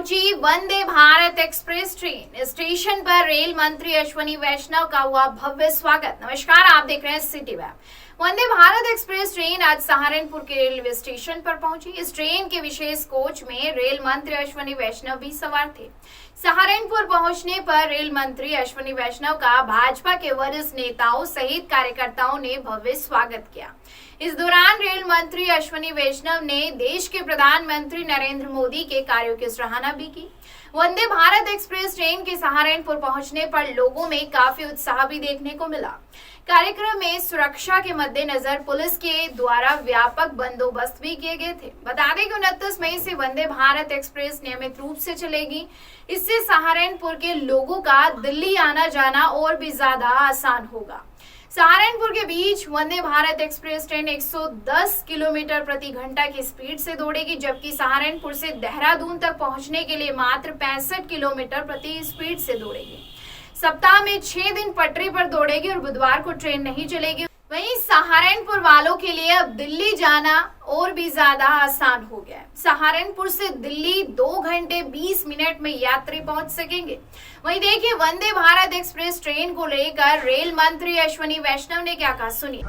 पहुंची Vande Bharat express train. Station पर rail मंत्री अश्विनी वैष्णव का हुआ भव्य स्वागत। नमस्कार, आप देख रहे हैं city web. Vande Bharat express train आज सहारनपुर के रेलवे स्टेशन पर पहुंची। इस ट्रेन के विशेष कोच में रेल मंत्री अश्विनी वैष्णव भी सवार थे। सहारनपुर पहुंचने पर रेल मंत्री अश्विनी वैष्णव का भाजपा के वरिष्ठ नेताओं सहित कार्यकर्ताओं ने भव्य स्वागत किया। इस दौरान रेल मंत्री अश्विनी वैष्णव ने देश के प्रधानमंत्री नरेंद्र मोदी के कार्यों की सराहना भी की। वंदे भारत एक्सप्रेस ट्रेन के सहारनपुर पहुंचने पर लोगों में काफी उत्साह भी देखने को मिला। कार्यक्रम में सुरक्षा के मद्देनजर पुलिस के द्वारा व्यापक बंदोबस्त भी किए गए थे। बता दें कि 29 मई से वंदे भारत एक्सप्रेस नियमित रूप से चलेगी। इससे सहारनपुर के लोगों का दिल्ली आना जाना और भी ज्यादा आसान होगा। सहारनपुर के बीच Vande Bharat express train 110 kilometre प्रति घंटा की स्पीड से दौड़ेगी, जबकि सहारनपुर से देहरादून तक पहुंचने के लिए मात्र 65 किलोमीटर प्रति स्पीड से दौड़ेगी। सप्ताह में 6 दिन पटरी पर दौड़ेगी और बुधवार को ट्रेन नहीं चलेगी। वहीं सहारनपुर वालों के लिए अब दिल्ली जाना और भी ज्यादा आसान हो गया है। सहारनपुर से दिल्ली 2 घंटे 20 मिनट में यात्री पहुंच सकेंगे। वहीं देखिए वंदे भारत एक्सप्रेस ट्रेन को लेकर रेल मंत्री अश्विनी वैष्णव ने क्या कहा, सुनिए।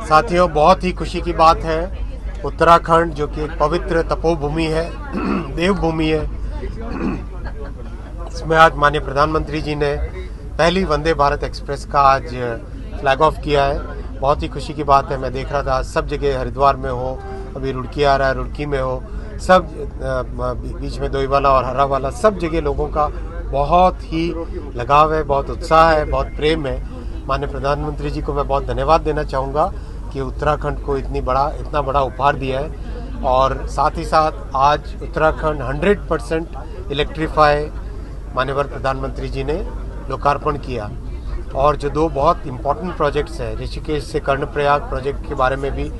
साथियों, बहुत ही खुशी की बात है। उत्तराखंड जो कि एक पवित्र तपोभूमि है, देवभूमि है, इसमें आज माननीय प्रधानमंत्री जी ने पहली वंदे भारत एक्सप्रेस का आज फ्लैग ऑफ किया है। बहुत ही खुशी की बात है। मैं देख रहा था सब जगह, हरिद्वार में हो, अभी रुड़की आ रहा है, रुड़की में हो, सब बीच में दोईवाला और हर्रावाला, सब जगह लोगों का बहुत ही लगाव है, बहुत उत्साह है, बहुत प्रेम है। माननीय प्रधानमंत्री जी को मैं बहुत धन्यवाद देना चाहूँगा कि उत्तराखंड को इतना बड़ा उपहार दिया है। और साथ ही साथ आज उत्तराखंड 100% इलेक्ट्रीफाई माननीय प्रधानमंत्री जी ने लोकार्पण किया। और जो 2 बहुत इम्पोर्टेंट प्रोजेक्ट्स हैं, ऋषिकेश से कर्णप्रयाग प्रोजेक्ट के बारे में भी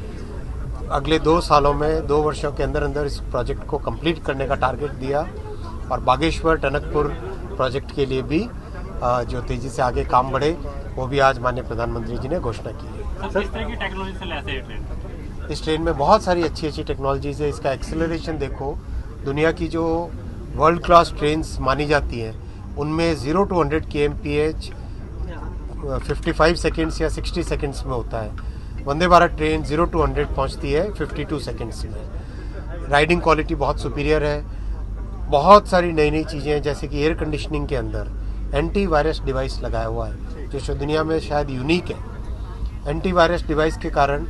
अगले 2 सालों में 2 वर्षों के अंदर इस प्रोजेक्ट को कंप्लीट करने का टारगेट दिया। और बागेश्वर टनकपुर प्रोजेक्ट के लिए भी जो तेजी से आगे काम बढ़े, वो भी आज माननीय प्रधानमंत्री जी ने घोषणा की है। किस तरह की टेक्नोलॉजी से लैस है ट्रेन? इस ट्रेन में बहुत सारी अच्छी टेक्नोलॉजीज है। इसका एक्सेलरेशन देखो, दुनिया की जो वर्ल्ड क्लास ट्रेन्स मानी जाती हैं उनमें 0 to 100 kmph 55 सेकेंड्स या 60 सेकेंड्स में होता है। वंदे भारत ट्रेन 0 to 100 पहुंचती है 52 सेकेंड्स में। राइडिंग क्वालिटी बहुत सुपीरियर है। बहुत सारी नई चीज़ें हैं, जैसे कि एयर कंडीशनिंग के अंदर एंटी वायरस डिवाइस लगाया हुआ है, जो दुनिया में शायद यूनिक है। एंटी वायरस डिवाइस के कारण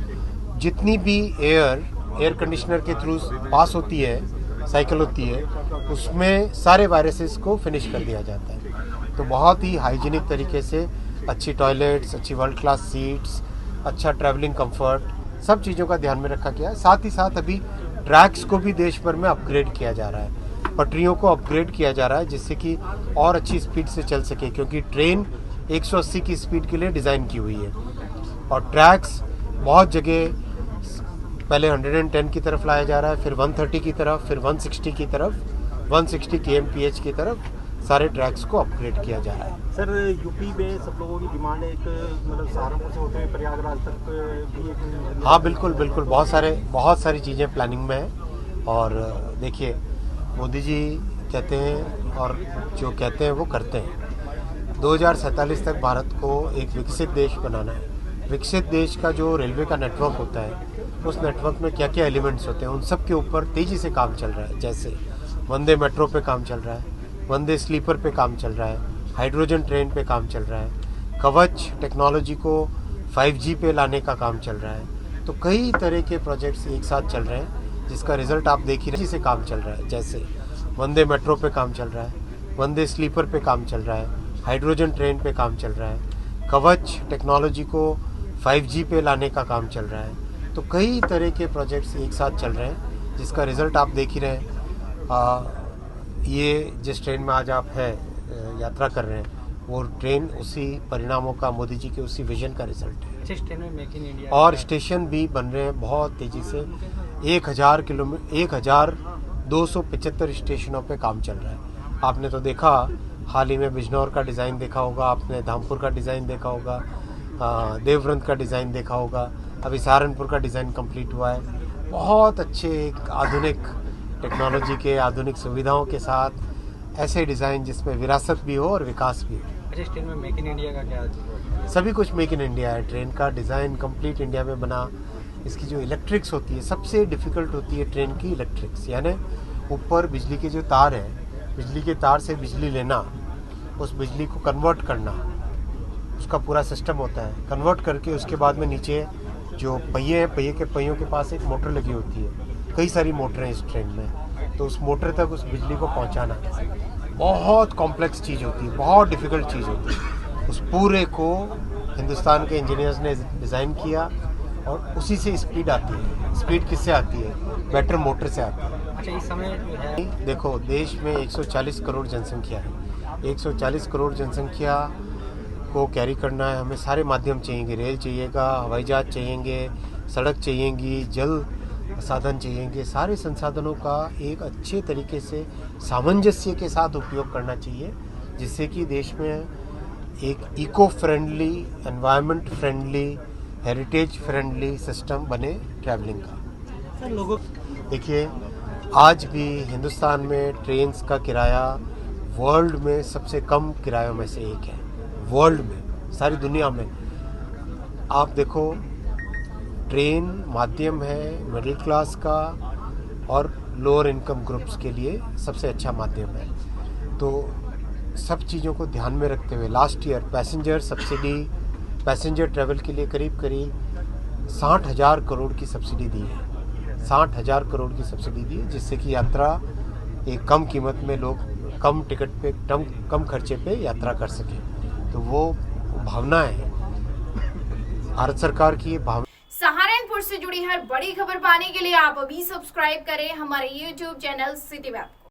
जितनी भी एयर कंडीशनर के थ्रू पास होती है, साइकिल होती है, उसमें सारे वायरसेस को फिनिश कर दिया जाता है। तो बहुत ही हाइजीनिक तरीके से अच्छी टॉयलेट्स, अच्छी वर्ल्ड क्लास सीट्स, अच्छा ट्रैवलिंग कंफर्ट, सब चीज़ों का ध्यान में रखा गया है। साथ ही साथ अभी ट्रैक्स को भी देश भर में अपग्रेड किया जा रहा है, पटरियों को अपग्रेड किया जा रहा है, जिससे कि और अच्छी स्पीड से चल सके, क्योंकि ट्रेन 180 की स्पीड के लिए डिज़ाइन की हुई है। और ट्रैक्स बहुत जगह पहले 110 की तरफ लाया जा रहा है, फिर 130 की तरफ, फिर 160 की तरफ, 160 kmph की तरफ सारे ट्रैक्स को अपग्रेड किया जा रहा है। सर, यूपी में सब लोगों की डिमांड है, मतलब सहारनपुर से होते हुए प्रयागराज तक भी एक। हाँ, बिल्कुल, बहुत सारी चीज़ें प्लानिंग में हैं। और देखिए, मोदी जी कहते हैं और जो कहते हैं वो करते हैं। 2047 तक भारत को एक विकसित देश बनाना है। विकसित देश का जो रेलवे का नेटवर्क होता है, उस नेटवर्क में क्या क्या एलिमेंट्स होते हैं, उन सब के ऊपर तेज़ी से काम चल रहा है। जैसे वंदे मेट्रो पे काम चल रहा है, वंदे स्लीपर पे काम चल रहा है, हाइड्रोजन ट्रेन पे काम चल रहा है, कवच टेक्नोलॉजी को 5G पे लाने का काम चल रहा है। तो कई तरह के प्रोजेक्ट्स एक साथ चल रहे हैं, जिसका रिजल्ट आप देख ही रहे हैं। से काम चल रहा है, जैसे वंदे मेट्रो पे काम चल रहा है, वंदे स्लीपर पे काम चल रहा है, हाइड्रोजन ट्रेन पे काम चल रहा है, कवच टेक्नोलॉजी को 5G पे लाने का काम चल रहा है। तो कई तरह के प्रोजेक्ट्स एक साथ चल रहे हैं, जिसका रिजल्ट आप देख ही रहे हैं। ये जिस ट्रेन में आज आप यात्रा कर रहे हैं, वो ट्रेन उसी परिणामों का, मोदी जी के उसी विजन का रिजल्ट है। ट्रेन में मेक इन इंडिया और स्टेशन भी बन रहे हैं बहुत तेज़ी से। 1275 स्टेशनों पे काम चल रहा है। आपने तो देखा, हाल ही में बिजनौर का डिज़ाइन देखा होगा, आपने धामपुर का डिज़ाइन देखा होगा, देवव्रंत का डिज़ाइन देखा होगा, अभी सहारनपुर का डिज़ाइन कंप्लीट हुआ है। बहुत अच्छे एक आधुनिक टेक्नोलॉजी के आधुनिक सुविधाओं के साथ ऐसे डिज़ाइन जिसमें विरासत भी हो और विकास भी हो। अच्छा, इस ट्रेन में मेक इन इंडिया का क्या? सभी कुछ मेक इन इंडिया है। ट्रेन का डिज़ाइन कंप्लीट इंडिया में बना। इसकी जो इलेक्ट्रिक्स होती है, सबसे डिफ़िकल्ट होती है ट्रेन की इलेक्ट्रिक्स, यानी ऊपर बिजली के जो तार हैं, बिजली के तार से बिजली लेना, उस बिजली को कन्वर्ट करना, उसका पूरा सिस्टम होता है। कन्वर्ट करके उसके बाद में नीचे जो पहिए हैं, पहिए के पहियों के पास एक मोटर लगी होती है। कई सारी मोटरें हैं इस ट्रेन में, तो उस मोटर तक उस बिजली को पहुंचाना बहुत कॉम्प्लेक्स चीज़ होती है, बहुत डिफ़िकल्ट चीज़ होती है। उस पूरे को हिंदुस्तान के इंजीनियर्स ने डिज़ाइन किया और उसी से स्पीड आती है। स्पीड किससे आती है? बेटर मोटर से आती है। अच्छा, इस समय जो है देखो, देश में 140 करोड़ जनसंख्या है। 140 करोड़ जनसंख्या को कैरी करना है, हमें सारे माध्यम चाहिए। रेल चाहिएगा, हवाई जहाज चाहिए, सड़क चाहिएगी, जल साधन चाहिए। सारे संसाधनों का एक अच्छे तरीके से सामंजस्य के साथ उपयोग करना चाहिए, जिससे कि देश में एक eco friendly, environment friendly, heritage friendly system बने ट्रैवलिंग का। सर, लोगों देखिए, आज भी हिंदुस्तान में ट्रेन्स का किराया वर्ल्ड में सबसे कम किरायों में से एक है। वर्ल्ड में, सारी दुनिया में। आप देखो, ट्रेन माध्यम है मिडिल क्लास का और लोअर इनकम ग्रुप्स के लिए सबसे अच्छा माध्यम है। तो सब चीज़ों को ध्यान में रखते हुए last year passenger subsidy, passenger travel के लिए करीब 60,000 करोड़ की सब्सिडी दी है। 60,000 करोड़ की सब्सिडी दी है, जिससे कि यात्रा एक कम कीमत में लोग कम टिकट पे, कम खर्चे पे यात्रा कर सकें। तो वो भावना है भारत सरकार की। ये भावना। सहारनपुर से जुड़ी हर बड़ी खबर पाने के लिए आप अभी सब्सक्राइब करें हमारे YouTube चैनल सिटी वेब को।